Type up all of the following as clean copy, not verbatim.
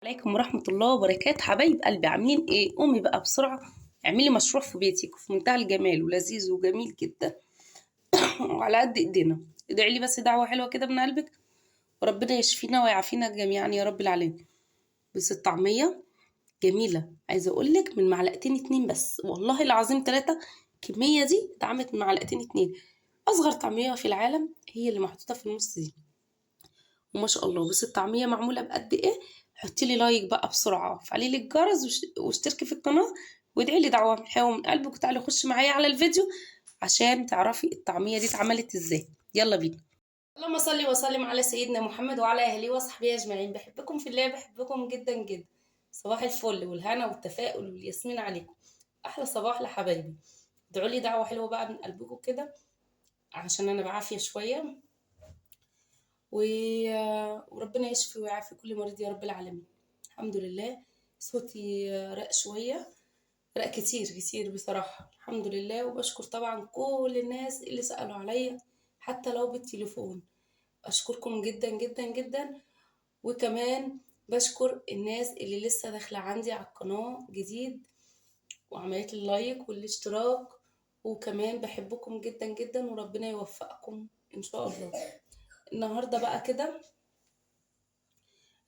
عليكم ورحمة الله وبركاته حبايب قلبي، عاملين ايه؟ قومي بقى بسرعة اعملي مشروع في بيتك في منتهى الجمال ولذيذ وجميل جدا وعلى قد ايدينا. ادعي لي بس دعوة حلوة كده من قلبك وربنا يشفينا ويعافينا جميعا يا رب العالمين. بس الطعمية جميلة، عايزة اقولك من معلقتين اتنين بس، والله العظيم ثلاثة. الكمية دي اتعملت من معلقتين اتنين. اصغر طعمية في العالم هي اللي محطوطة في النص دي، وما شاء الله. بس الطعمية معمولة بقد ايه؟ حطي لي لايك بقى بسرعة، وفعلي لي الجرس واشتركي في القناة وادعي لي دعوة حلوة من قلبك، وتعالي خشي معايا على الفيديو عشان تعرفي الطعمية دي اتعملت ازاي. يلا بينا. اللهم صل وسلم على سيدنا محمد وعلى اهله وصحبه اجمعين. بحبكم في الله، بحبكم جدا جدا. صباح الفل والهنا والتفاؤل والياسمين عليكم. احلى صباح لحبايبي. ادعوا لي دعوة حلوة بقى من قلبكم كده عشان انا بعافية شوية وربنا يشفي ويعافي كل مريض يا رب العالمين. الحمد لله. صوتي رق شوية، رق كتير كتير بصراحة. الحمد لله، وبشكر طبعا كل الناس اللي سألوا عليا حتى لو بالتليفون. أشكركم جدا جدا جدا. وكمان بشكر الناس اللي لسه داخلة عندي على القناة جديد وعملت اللايك والاشتراك. وكمان بحبكم جدا جدا وربنا يوفقكم إن شاء الله. النهاردة بقى كده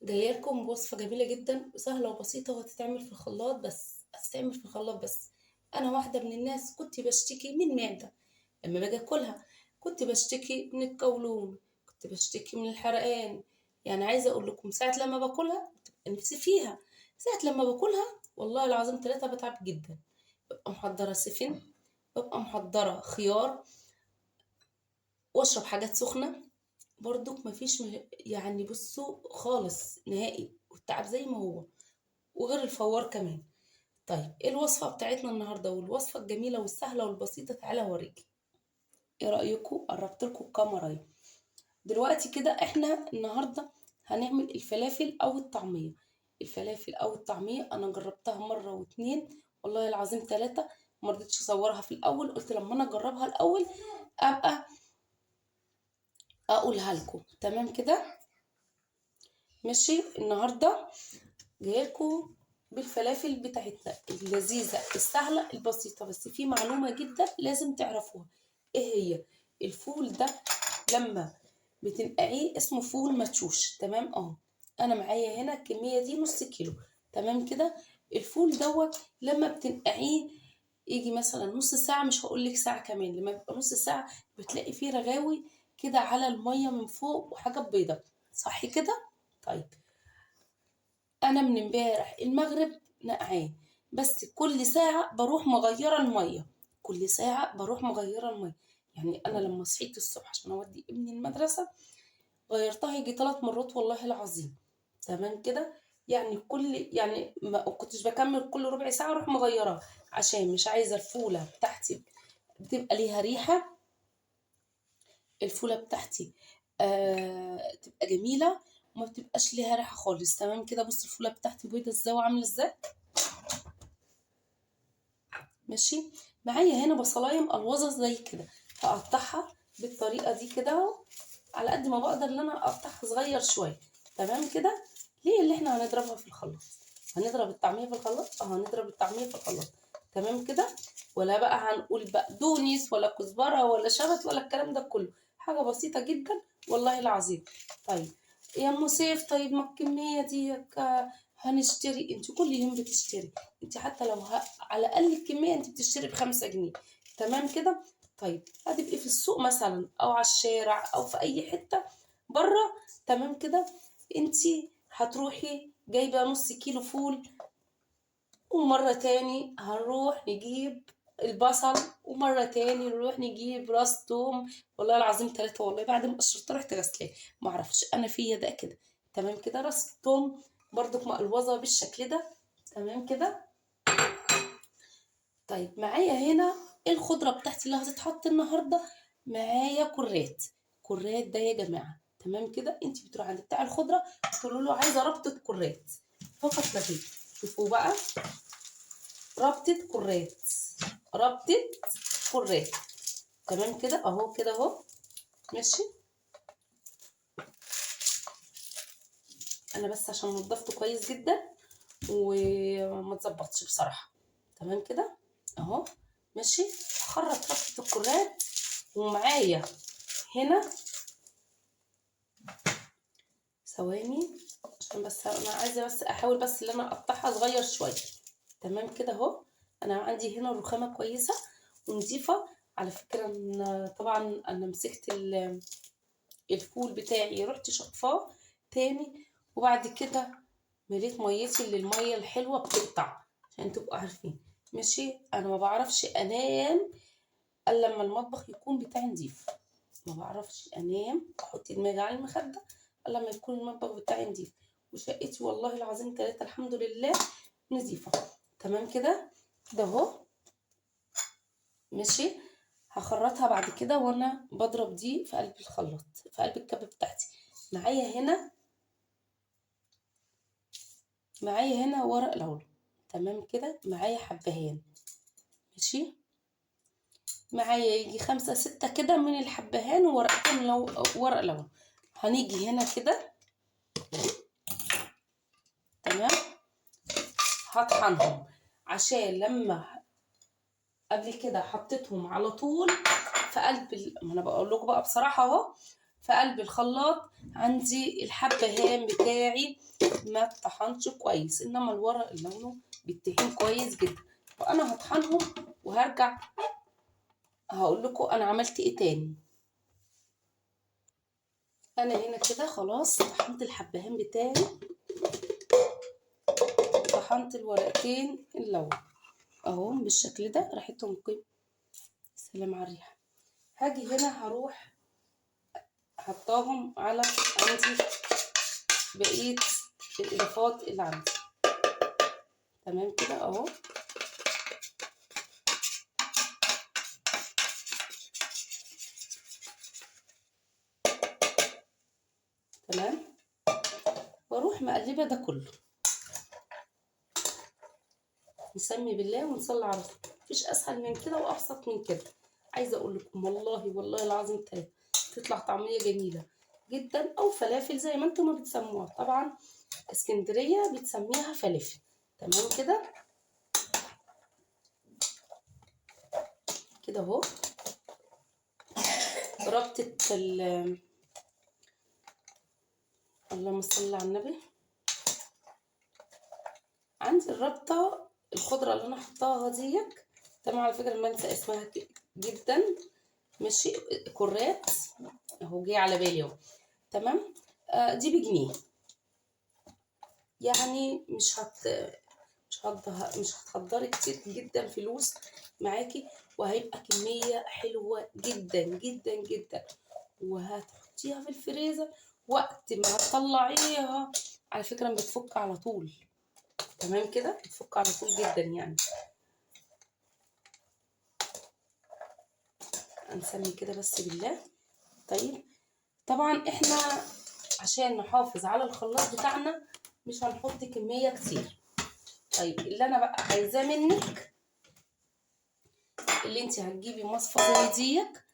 جايه لكم بوصفه جميله جدا وسهله وبسيطه، وهتتعمل في الخلاط بس. انا واحده من الناس كنت بشتكي من معده لما باجي اكلها، كنت بشتكي من القولون، كنت بشتكي من الحرقان. يعني عايزه اقول لكم ساعه لما باكلها بتبقى نفسي فيها، ساعه لما باكلها والله العظيم ثلاثة بتعب جدا. ببقى محضره سفن، ببقى محضره خيار، واشرب حاجات سخنه. برضك مفيش يعني بصوا خالص نهائي، والتعب زي ما هو، وغير الفوار كمان. طيب ايه الوصفة بتاعتنا النهاردة والوصفة الجميلة والسهلة والبسيطة؟ تعالى اوريكي. ايه رأيكم؟ قربت لكم الكاميرا اهي. دلوقتي كده احنا النهاردة هنعمل الفلافل او الطعمية. الفلافل او الطعمية انا جربتها مرة واتنين، والله العظيم ثلاثة. مرضتش اصورها في الاول، قلت لما انا اجربها الاول ابقى اقولها لكم. تمام كده ماشي. النهارده جايلكوا بالفلافل بتاعتنا اللذيذة السهلة البسيطة، بس في معلومة جدا لازم تعرفوها. ايه هي؟ الفول ده لما بتنقعيه اسمه فول مدشوش. تمام انا معايا هنا الكمية دي نص كيلو. تمام كده. الفول دوت لما بتنقعيه يجي مثلا نص ساعة، مش هقولك ساعة كمان، لما بيبقى نص ساعة بتلاقي فيه رغاوي كده على المية من فوق وحاجة بيضة، صح كده؟ طيب انا من امبارح المغرب نقعاه، بس كل ساعة بروح مغيرة المية، كل ساعة بروح مغيرة المية. يعني انا لما صحيت الصبح عشان اودي ابني المدرسة غيرتها يجي 3 مرات والله العظيم. تمام كده. يعني ما كنتش بكمل كل ربع ساعة اروح مغيرة، عشان مش عايزة الفولة بتاعتي بتبقى ليها ريحة. الفولة بتاعتي تبقى جميلة وما بتبقاش ليها ريحة خالص. تمام كده. بص الفولة بتاعتي بيضة ازاي وعاملة ازاي. ماشي. معايا هنا بصلايه مقلوظه زي كده، هقطعها بالطريقه دي كده اهو، على قد ما بقدر ان انا اقطعها صغير شويه. تمام كده. ليه؟ اللي احنا هنضربها في الخلاط، هنضرب الطعميه في الخلاط. هنضرب الطعميه في الخلاط. تمام كده. ولا بقى هنقول بقدونس ولا كزبره ولا شبت ولا الكلام ده كله، حاجه بسيطه جدا والله العظيم. طيب يا ام سيف، طيب ما الكميه دي هنشتري، انت كل يوم بتشتري، انت حتى لو على الاقل الكميه انت بتشتري ب5 جنيه. تمام كده. طيب هتبقي في السوق مثلا او على الشارع او في اي حته بره. تمام كده. انت هتروحي جايبه نص كيلو فول، ومره تاني هنروح نجيب البصل، ومره تاني نروح نجيب راس توم. والله العظيم ثلاثه، والله بعد ما قشرت رحت غسلاه، معرفش انا فيا ده كده. تمام كده. راس توم برضك مقلوظه بالشكل ده. تمام كده. طيب معايا هنا الخضرة بتاعتي اللي هتتحط النهاردة. معايا كرات ده يا جماعة. تمام كده. انت بتروحي عند بتاع الخضرة تقولوا له عايزة ربطة كرات فقط لا غير. شوفوا بقى، ربطة كرات، ربطة كرات. تمام كده اهو، كده اهو. ماشي. انا بس عشان نضفته كويس جدا وما اتظبطش بصراحه. تمام كده اهو. ماشي. هخرط ربطه الكرات. ومعايا هنا ثواني عشان بس انا عايزه بس احاول بس ان انا اقطعها صغير شويه. تمام كده اهو. انا عندي هنا الرخامه كويسه ونضيفه. على فكره ان طبعا انا مسكت الفول بتاعي رحت شطفاه تاني. وبعد كده مليت ميتي اللي الميه الحلوه بتقطع عشان تبقوا عارفين. ماشي. انا ما بعرفش انام الا لما المطبخ يكون بتاعي نضيف. ما بعرفش انام احط دماغي على المخده الا لما يكون المطبخ بتاعي نضيف. وشقتي والله العظيم ثلاثة الحمد لله نظيفه. تمام كده ده اهو. ماشي. هخرطها بعد كده وانا بضرب دي في قلب الخلاط في قلب الكبه بتاعتي. معايا هنا ورق لورا. تمام كده. معايا حبهان. ماشي. معايا يجي 5 6 كده من الحبهان وورقتين ورق لورا. هنيجي هنا كده. تمام. هطحنهم عشان لما قبل كده حطيتهم على طول في قلب ما انا بقول لكم بقى بصراحه اهو. في قلب الخلاط عندي الحبهان بتاعي ما اتطحنش كويس. انما الورق اللي لونه بيتطحن كويس جدا. وانا هطحنهم وهرجع هقول لكم انا عملت ايه تاني. انا هنا كده خلاص طحنت الحبهان بتاعي. طحنت الورقتين اللون اهو بالشكل ده ريحتهم سلام على الريحه. هاجي هنا هروح حطاهم على عندي بقيه الاضافات اللي عندي. تمام كده اهو. تمام. واروح مقلبه ده كله. نسمي بالله ونصلي على رسول. مفيش اسهل من كده وابسط من كده. عايزه اقول لكم والله العظيم تطلع طعميه جميله جدا او فلافل زي ما انتم ما بتسموها. طبعا اسكندريه بتسميها فلافل. تمام كده كده اهو. ربطه اللهم صل على النبي. عندي الربطه الخضره اللي انا حطاها ديك. تمام. على فكره ما انسى اسمها جدا. ماشي. كرات اهو جه على بالي اهو. تمام. دي بجنيه. يعني مش هتهدري كتير جدا فلوس معاكي. وهيبقى كمية حلوة جدا جدا جدا. وهتحطيها في الفريزر وقت ما هتطلعيها. على فكرة بتفك على طول. تمام كده بتفك على طول جدا يعني. هنسمي كده بس بالله. طيب. طبعا احنا عشان نحافظ على الخلاط بتاعنا مش هنحط كمية كتير. طيب اللي انا بقى عايزاه منك اللي انت هتجيبي مصفى زي ديك.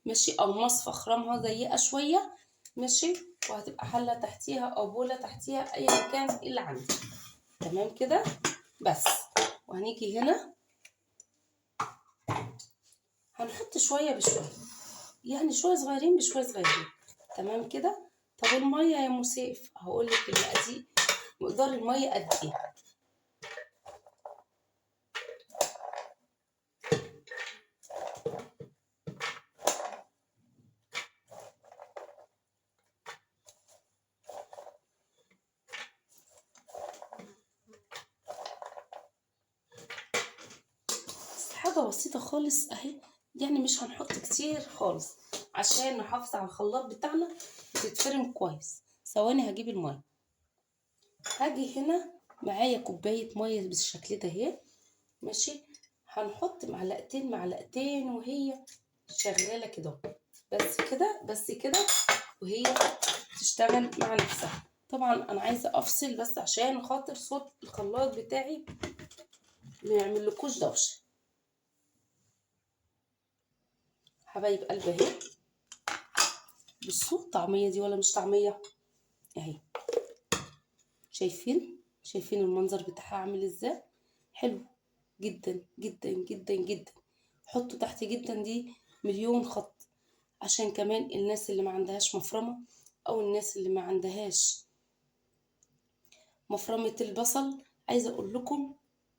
ماشي. او مصفى خرامها ضيقه شويه. ماشي. وهتبقى حله تحتيها او بوله تحتيها ايا كان اللي عندك. تمام كده بس. وهنيجي هنا هنحط شويه بشويه. يعني شويه صغيرين بشويه صغيرين. تمام كده. طب الميه يا مسيف هقول لك المقادير. مقدار الميه قد ايه. حاجة بسيطة خالص اهي. يعني مش هنحط كتير خالص عشان نحافظ على الخلاط بتاعنا تتفرم كويس. ثواني هجيب المية. هاجي هنا معايا كوباية مية بالشكل ده اهي. ماشي. هنحط معلقتين معلقتين وهي شغالة كده. بس كده بس كده. وهي تشتغل مع نفسها. طبعا انا عايزة افصل بس عشان خاطر صوت الخلاط بتاعي ما يعملكوش دوشة. حبايب قلبي اهي. بصوا الطعمية دي ولا مش طعمية اهي. شايفين المنظر بتاعها عامل ازاي؟ حلو جدا جدا جدا جدا. حطوا تحت جدا دي مليون خط، عشان كمان الناس اللي ما عندهاش مفرمة، او الناس اللي ما عندهاش مفرمة البصل. عايزة اقول لكم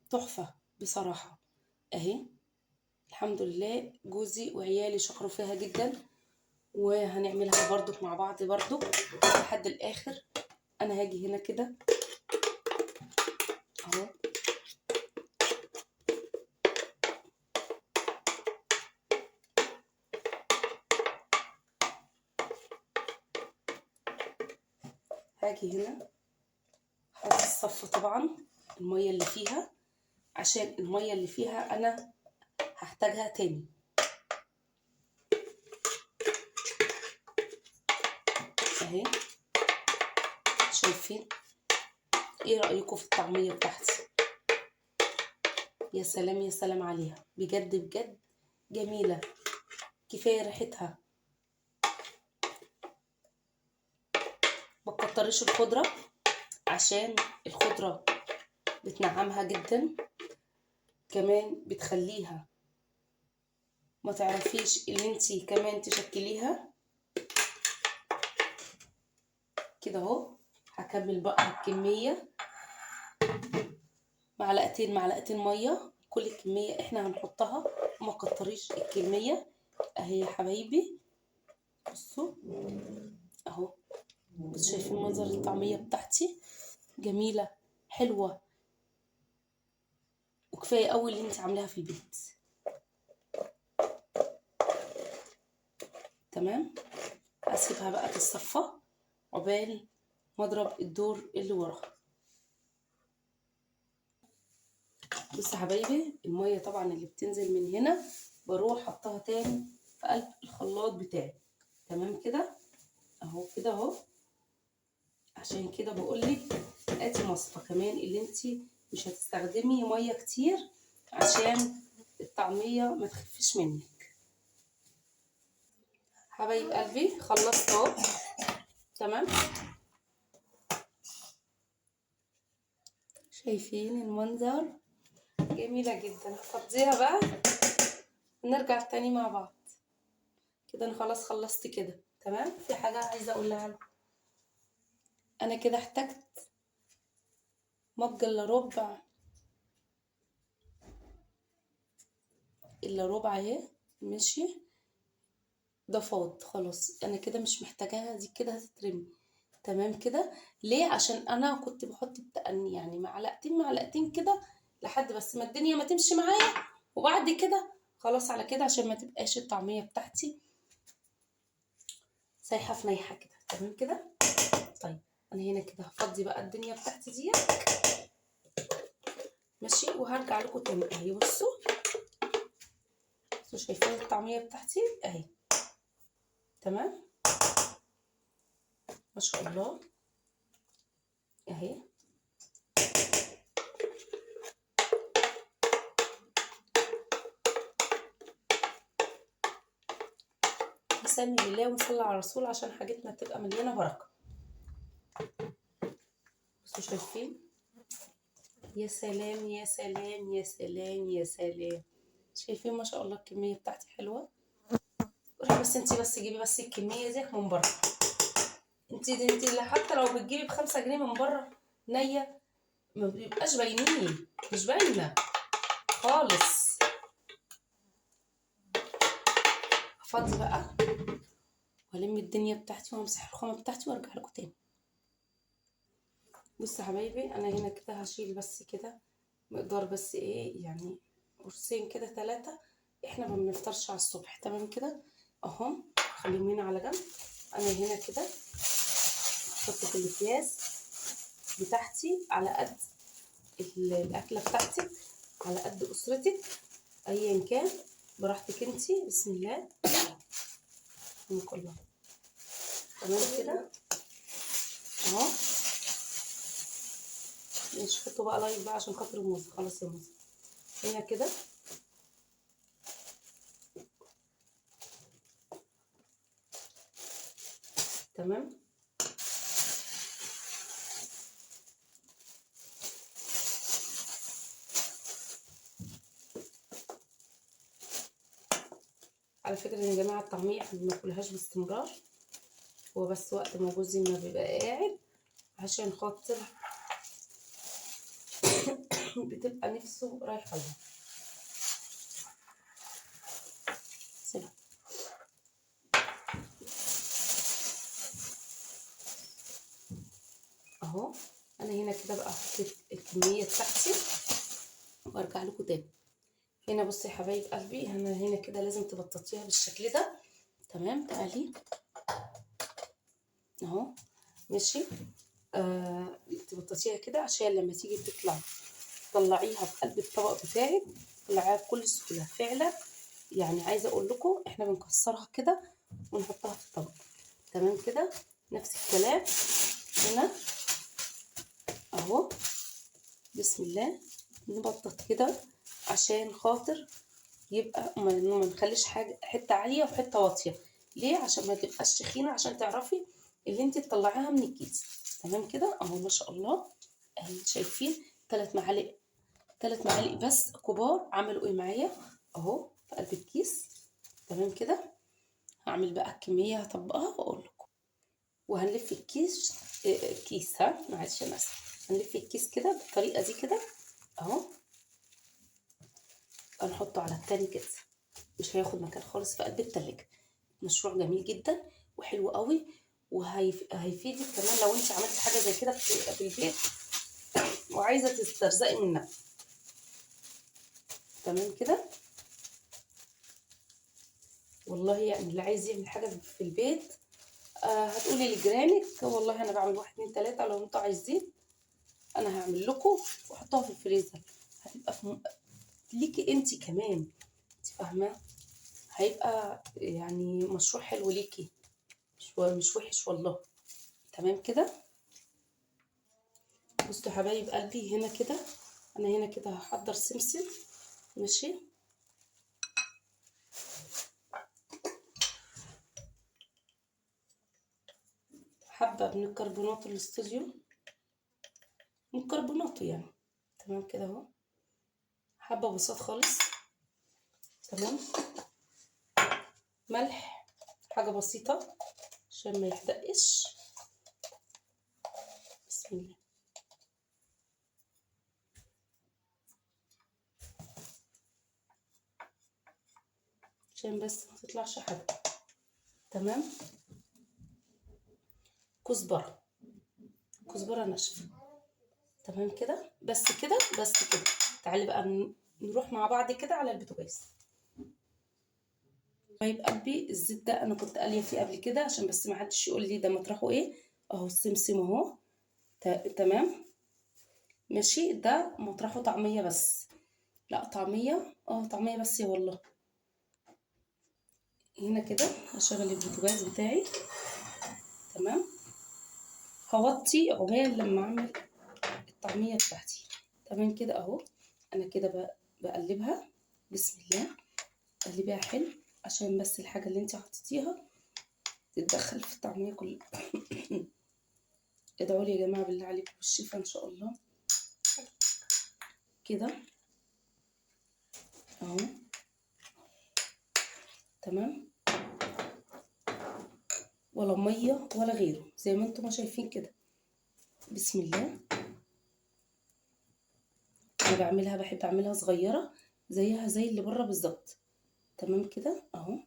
تحفة بصراحة اهي. الحمد لله جوزي وعيالي شكروا فيها جدا، وهنعملها برضو مع بعض برضو لحد الاخر. انا هاجي هنا كده اهو، هاجي هنا هحط الصفة طبعا المية اللي فيها، عشان المية اللي فيها انا هحتاجها تاني اهي. شايفين؟ ايه رأيكم في الطعمية بتاعتي؟ يا سلام يا سلام عليها، بجد بجد جميلة، كفاية ريحتها. ما تكتريش الخضرة، عشان الخضرة بتنعمها جدا، كمان بتخليها ما تعرفيش ان انتي كمان تشكليها كده اهو. هكمل بقى الكمية، معلقتين مية، كل كمية احنا هنحطها، وما كتريش الكمية اهي يا حبايبي. بصوا اهو، بصوا شايفين منظر الطعمية بتاعتي؟ جميلة حلوة، وكفاية قوي اللي انت عاملاها في البيت. تمام، اسيبها بقى تتصفى عقبال ما اضرب الدور اللي وراها. بصوا يا حبايبي، المية طبعا اللي بتنزل من هنا بروح حطها تاني في قلب الخلاط بتاعي. تمام كده اهو، كده اهو. عشان كده بقولك ادي مصفى كمان اللي انتي مش هتستخدمي ميه كتير، عشان الطعميه ما تخفش منك. حبايب قلبي خلصت اهو. تمام، شايفين المنظر؟ جميله جدا. هفضيها بقى ونرجع تاني مع بعض. كده انا خلاص خلصت كده. تمام، في حاجه عايزه اقولها لكم. انا كده احتجت مج الا ربع اهي. ماشي، ده فاض خلاص، انا كده مش محتاجاها، دي كده هتترمي. تمام كده. ليه؟ عشان انا كنت بحط بتأني يعني معلقتين كده، لحد بس ما الدنيا ما تمشي معايا، وبعد كده خلاص على كده، عشان ما تبقاش الطعمية بتاعتي سايحة في نايحة كده. تمام كده. طيب انا هنا كده هفضي بقى الدنيا بتاعتي دي. ماشي، وهرجع لكم تاني اهي. بصوا شايفين الطعمية بتاعتي اهي؟ تمام، ما شاء الله اهي. نسمي بالله ونصلي على الرسول عشان حاجتنا تبقى مليانه بركه. بصوا شايفين؟ يا سلام يا سلام يا سلام يا سلام. شايفين ما شاء الله الكميه بتاعتي حلوه؟ روحي بس انتي بس جيبي بس الكميه دي من بره. انتي اللي حتى لو بتجيبي ب5 جنيه من بره نيه، ما بيبقاش باينين، مش باينه خالص. افضي بقى والم الدنيا بتاعتي وامسح الرخامه بتاعتي وارجع لكم تاني. بصوا يا حبايبي، انا هنا كده هشيل بس كده مقدار، بس ايه يعني، قرصين كده 3. احنا ما بنفطرش على الصبح. تمام كده اهو، خليهم هنا على جنب. انا هنا كده احط في الاكياس بتاعتي على قد الاكله بتاعتك، على قد اسرتك، ايا كان براحتك انتي. بسم الله كلها. تمام كده اهو. مش حطوا بقى لايك بقى عشان خاطر الموز. خلاص يا موز هنا كده. تمام، على فكرة يا جماعة الطعمية احنا ما بناكلهاش باستمرار، هو بس وقت ما جوزي ما بيبقى قاعد، عشان خاطر بتبقى نفسه رايحة لها. سيبها. اهو انا هنا كده بقى حطيت الكمية بتاعتي وارجع لكم تاني. هنا بصي يا حبايب قلبي، هنا كده لازم تبططيها بالشكل ده. تمام. تعالي اهو. ماشي. تبططيها كده عشان لما تيجي تطلعيها في قلب الطبق بتاعك تطلعيها بكل سهوله فعلا. يعني عايزه اقول لكم احنا بنكسرها كده ونحطها في الطبق. تمام كده. نفس الكلام هنا اهو. بسم الله. نبطط كده عشان خاطر يبقى ما نخليش حاجه حته عاليه وحته واطيه. ليه؟ عشان ما تبقاش تخينه، عشان تعرفي اللي انت تطلعيها من الكيس. تمام كده اهو. ما شاء الله. اهي شايفين 3 معالق بس كبار عملوا ايه معايا اهو في قلب الكيس. تمام كده. هعمل بقى الكميه هطبقها واقول لكم. وهنلف الكيس كيس. معلش انا اسفه. هنلف الكيس كده بالطريقه دي كده اهو. هنحطه على التاني كده، مش هياخد مكان خالص في قلب التلاجة. مشروع جميل جدا وحلو قوي، وهيفيدك كمان لو انت عملتي حاجه زي كده في البيت وعايزه تسترزقي منها. تمام كده. والله يعني اللي عايز يعمل حاجه في البيت هتقولي لجيرانك والله انا بعمل 1 2 3 لو انتوا عايزين انا هعمل لكم واحطها في الفريزر. هتبقى ليكي انت كمان. انت فاهمه؟ هيبقى يعني مشروع حلو ليكي، مش وحش والله. تمام كده. بصوا يا حبايب قلبي هنا كده، انا هنا كده هحضر سمسم. ماشي. حبه من الكربونات الاستوديو، من كربوناته يعني. تمام كده اهو. حبه بسيط خالص. تمام. ملح حاجه بسيطه عشان ما يحدقش. بسم الله. عشان بس ما تطلعش حاجه. تمام. كزبره ناشفه. تمام كده. بس كده بس كده. تعالي بقى نروح مع بعض كده على البوتاجاز. طيب قلبي الزيت ده انا كنت قاليه فيه قبل كده عشان بس ما حدش يقول لي ده مطرحه ايه. اهو السمسم اهو. تمام. ماشي. ده مطرحه طعميه بس. لا طعميه طعميه بس يا والله. هنا كده هشغل البوتاجاز بتاعي. تمام. هوطي عقبال لما اعمل الطعميه بتاعتي. تمام كده اهو. انا كده بقلبها. بسم الله. قلبيها حلو عشان بس الحاجه اللي انت حطيتيها تتدخل في الطعميه كلها. ادعوا لي يا جماعه بالله عليكم بالشفا ان شاء الله. كده اهو. تمام. ولا ميه ولا غيره زي ما انتم ما شايفين كده. بسم الله. انا بحب اعملها صغيره زيها زي اللي بره بالظبط. تمام كده اهو.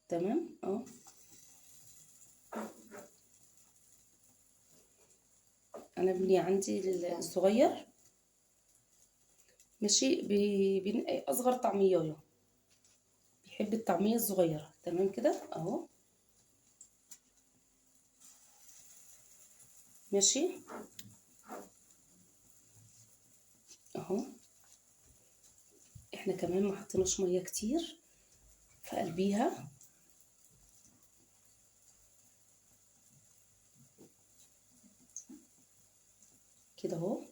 تمام اهو. انا ابني عندي الصغير ماشي بينقي اصغر طعميه، بيحب الطعميه الصغيره. تمام كده اهو. ماشي اهو. احنا كمان ما حطيناش ميه كتير في قلبيها كده اهو.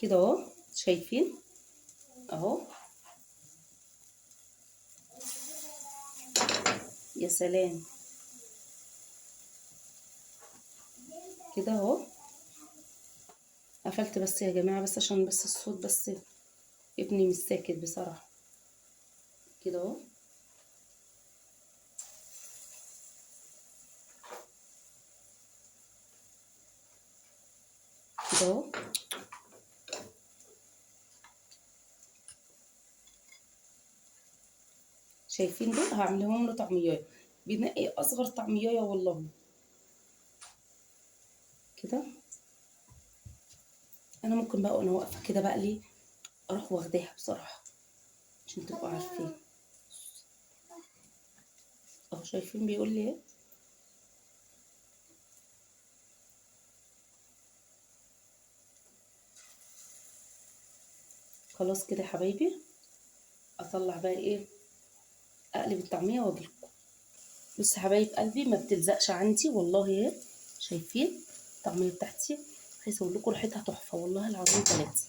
كده اهو، شايفين اهو. يا سلام، كده اهو. قفلت بس يا جماعة، بس عشان بس الصوت، بس ابني مش ساكت بصراحة. كده اهو. كده اهو. شايفين دول؟ هعملهم له طعمية، بنقي اصغر طعمية والله. كده انا ممكن بقى وانا واقفة كده بقى ليه اروح واخداها بصراحة، عشان تبقوا عارفين. اهو شايفين بيقول لي ايه. خلاص كده يا حبايبي، اطلع بقى ايه، اقلب الطعمية واجيلكم. بص يا حبايب قلبي، ما بتلزقش عندي والله ايه. شايفين الطعمية بتاعتي؟ عايزه اقول لكم ريحتها تحفة والله العظيم ثلاثة.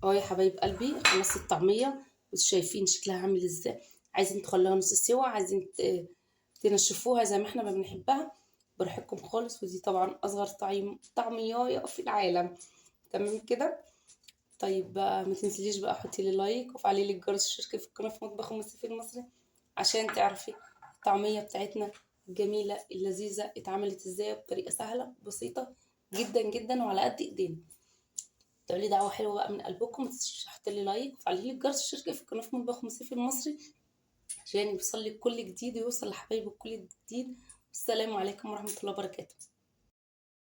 اه يا حبايب قلبي، خلصت الطعمية. بس شايفين شكلها عامل ازاي؟ عايزين تخلوها نص سوا، عايزين تنشفوها زي ما احنا ما بنحبها، براحتكم خالص. ودي طبعا اصغر طعمية في العالم. تمام كده. طيب بقى ما تنسليش بقى، حطي لي لايك وفعلي لي الجرس، اشتركي في القناة في مطبخ ام سيف المصري، عشان تعرفي الطعمية بتاعتنا الجميلة اللذيذة اتعملت ازاي بطريقة سهلة بسيطة جدا جدا وعلى قد ايدينا. تعملي دعوة حلوة بقى من قلبكم، متنسيش تحطي لي لايك وفعلي لي الجرس، اشتركي في القناة في مطبخ ام سيف المصري، عشان يوصل لك كل جديد ويوصل لحبايبك كل جديد. والسلام عليكم ورحمة الله وبركاته.